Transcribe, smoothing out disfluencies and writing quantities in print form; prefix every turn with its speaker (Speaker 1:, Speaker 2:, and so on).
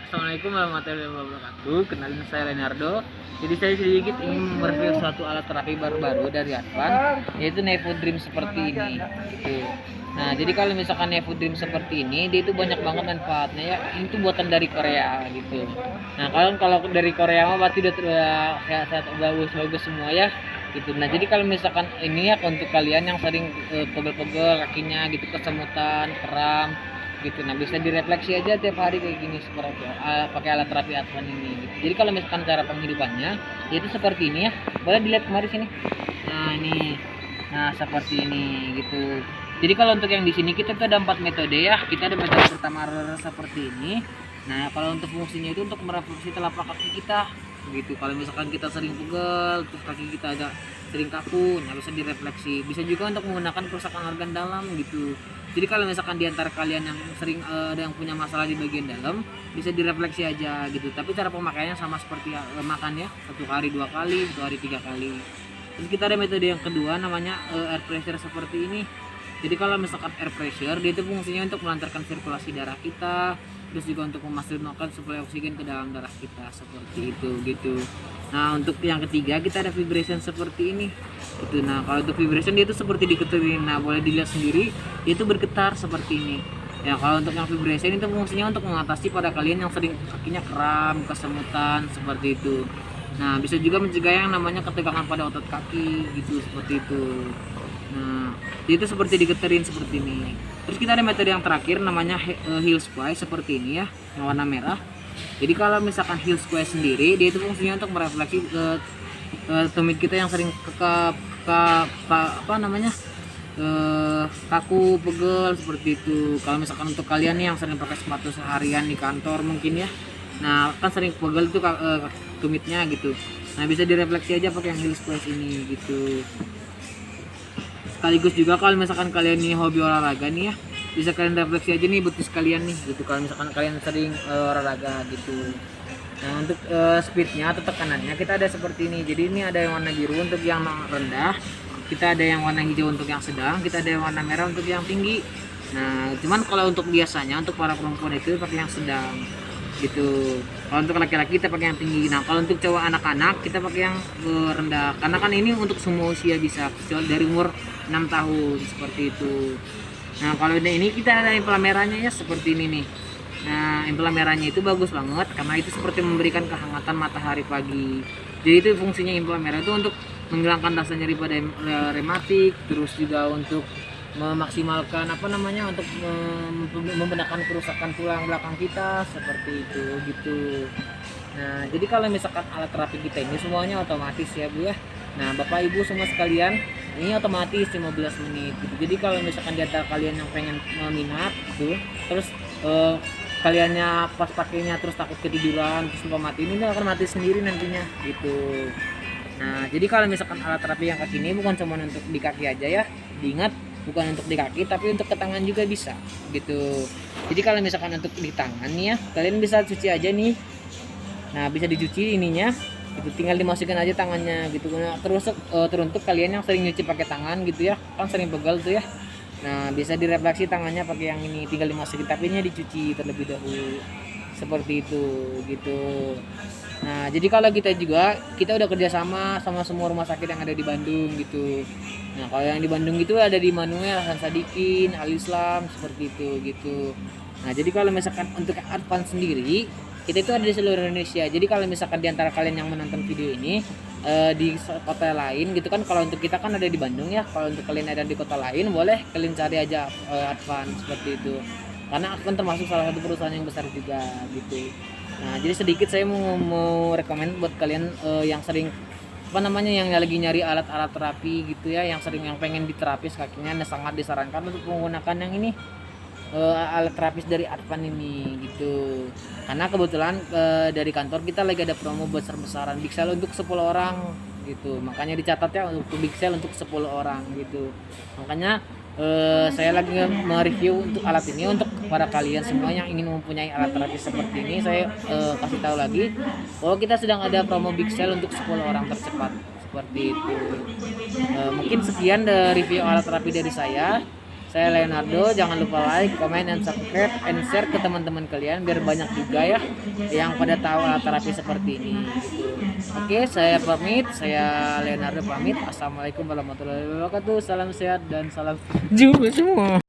Speaker 1: Assalamualaikum warahmatullahi wabarakatuh. Kenalin saya Leonardo. Jadi saya sedikit ingin mereview suatu alat terapi baru-baru dari Advan, yaitu Nevo Dream seperti ini. Gitu. Nah, jadi kalau misalkan Nevo Dream seperti ini, dia itu banyak banget manfaatnya ya. Ini tuh buatan dari Korea gitu. Nah, kalau dari Korea mah berarti udah sehat-sehat bagus-bagus semua ya. Gitu. Nah, jadi kalau misalkan ini ya untuk kalian yang sering pegel-pegel kakinya gitu, kesemutan, kram gitu. Nah, bisa direfleksi aja tiap hari kayak gini seperti pakai alat terapi Advan ini gitu. Jadi kalau misalkan cara penghidupannya itu seperti ini ya. Boleh dilihat kemari sini. Nah, ini. Nah, seperti ini gitu. Jadi kalau untuk yang di sini kita tuh ada 4 metode ya. Kita ada metode pertama seperti ini. Nah, kalau untuk fungsinya itu untuk merefleksi telapak kaki kita gitu. Kalau misalkan kita sering pegel terus kaki kita agak sering kaku, nah bisa direfleksi. Bisa juga untuk menggunakan kerusakan organ dalam gitu. Jadi kalau misalkan di antara kalian yang sering ada yang punya masalah di bagian dalam, bisa direfleksi aja gitu. Tapi cara pemakaiannya sama seperti makan ya, 1 hari 2 kali, 1 hari 3 kali. Terus kita ada metode yang kedua namanya air pressure seperti ini. Jadi kalau misalkan air pressure, dia itu fungsinya untuk melancarkan sirkulasi darah kita, terus juga untuk memaksimalkan suplai oksigen ke dalam darah kita seperti itu gitu. Nah, untuk yang ketiga kita ada vibration seperti ini gitu. Nah, kalau untuk vibration dia itu seperti digetarin. Nah, boleh dilihat sendiri dia itu bergetar seperti ini ya. Kalau untuk yang vibration itu fungsinya untuk mengatasi pada kalian yang sering kakinya kram, kesemutan seperti itu. Nah, bisa juga mencegah yang namanya ketegangan pada otot kaki gitu, seperti itu. Nah, dia itu seperti digetarin seperti ini. Terus kita ada metode yang terakhir namanya heel squeeze seperti ini ya, yang warna merah. Jadi kalau misalkan heel squeeze sendiri, dia itu fungsinya untuk merefleksi ke tumit kita yang sering apa namanya kaku, pegel seperti itu. Kalau misalkan untuk kalian nih yang sering pakai sepatu seharian di kantor mungkin ya, nah kan sering pegel tuh tumitnya gitu. Nah, bisa direfleksi aja pakai yang heel squeeze ini gitu. Sekaligus juga kalau misalkan kalian nih hobi olahraga nih ya, bisa kalian refleksi aja nih betis kalian nih gitu kalau misalkan kalian sering olahraga gitu. Nah, untuk speednya atau tekanannya kita ada seperti ini. Jadi ini ada yang warna biru untuk yang rendah, kita ada yang warna hijau untuk yang sedang, kita ada yang warna merah untuk yang tinggi. Nah, cuman kalau untuk biasanya untuk para perempuan itu pakai yang sedang gitu. Kalau untuk laki-laki kita pakai yang tinggi. Nah, kalau untuk cowok anak-anak kita pakai yang rendah, karena kan ini untuk semua usia bisa, kecuali dari umur 6 tahun seperti itu. Nah, kalau ini kita ada implan merahnya ya seperti ini nih. Nah, implan merahnya itu bagus banget karena itu seperti memberikan kehangatan matahari pagi. Jadi itu fungsinya implan merah itu untuk menghilangkan rasa nyeri pada rematik, terus juga untuk memaksimalkan apa namanya untuk membenarkan kerusakan tulang belakang kita seperti itu gitu. Nah, jadi kalau misalkan alat terapi kita ini semuanya otomatis ya Bu ya. Nah, Bapak Ibu semua sekalian, ini otomatis 15 menit gitu. Jadi kalau misalkan di antara kalian yang pengen minat gitu, terus kaliannya pas pakainya terus takut ketiduran terus lupa mati, ini akan mati sendiri nantinya gitu. Nah, jadi kalau misalkan alat terapi yang kaki ini bukan cuma untuk di kaki aja ya, diingat bukan untuk di kaki tapi untuk ke tangan juga bisa gitu. Jadi kalau misalkan untuk di tangan nih ya, kalian bisa cuci aja nih. Nah, bisa dicuci ininya itu tinggal dimasukkan aja tangannya gitu. Nah, teruntuk kalian yang sering nyuci pakai tangan gitu ya, kan sering pegel tuh ya. Nah, bisa direfleksi tangannya pakai yang ini, tinggal dimasukin tapi ini dicuci terlebih dahulu seperti itu gitu. Nah, jadi kalau kita udah kerjasama sama semua rumah sakit yang ada di Bandung gitu. Nah, kalau yang di Bandung itu ada di Manuel, Hasan Sadikin, Al Islam seperti itu gitu. Nah, jadi kalau misalkan untuk Advan sendiri, kita itu ada di seluruh Indonesia. Jadi kalau misalkan di antara kalian yang menonton video ini di kota lain gitu kan, kalau untuk kita kan ada di Bandung ya. Kalau untuk kalian ada di kota lain, boleh kalian cari aja Advan seperti itu. Karena Advan termasuk salah satu perusahaan yang besar juga gitu. Nah, jadi sedikit saya mau rekomend buat kalian yang sering apa namanya yang lagi nyari alat-alat terapi gitu ya, yang pengen diterapis kakinya, nah, sangat disarankan untuk menggunakan yang ini alat terapis dari Advan ini gitu. Karena kebetulan dari kantor kita lagi ada promo besar-besaran Big Sale untuk 10 orang gitu. Makanya dicatat ya untuk Big Sale untuk 10 orang gitu. Makanya saya lagi mereview untuk alat ini untuk para kalian semua yang ingin mempunyai alat terapis seperti ini. Saya kasih tahu lagi bahwa kita sedang ada promo Big Sale untuk 10 orang tercepat seperti itu. Mungkin sekian dari review alat terapi dari saya. Saya Leonardo, jangan lupa like, comment, and subscribe, and share ke teman-teman kalian biar banyak juga ya yang pada tahu alat terapi seperti ini gitu. Oke, saya pamit, saya Leonardo pamit. Assalamualaikum warahmatullahi wabarakatuh. Salam sehat dan salam jumpa semua.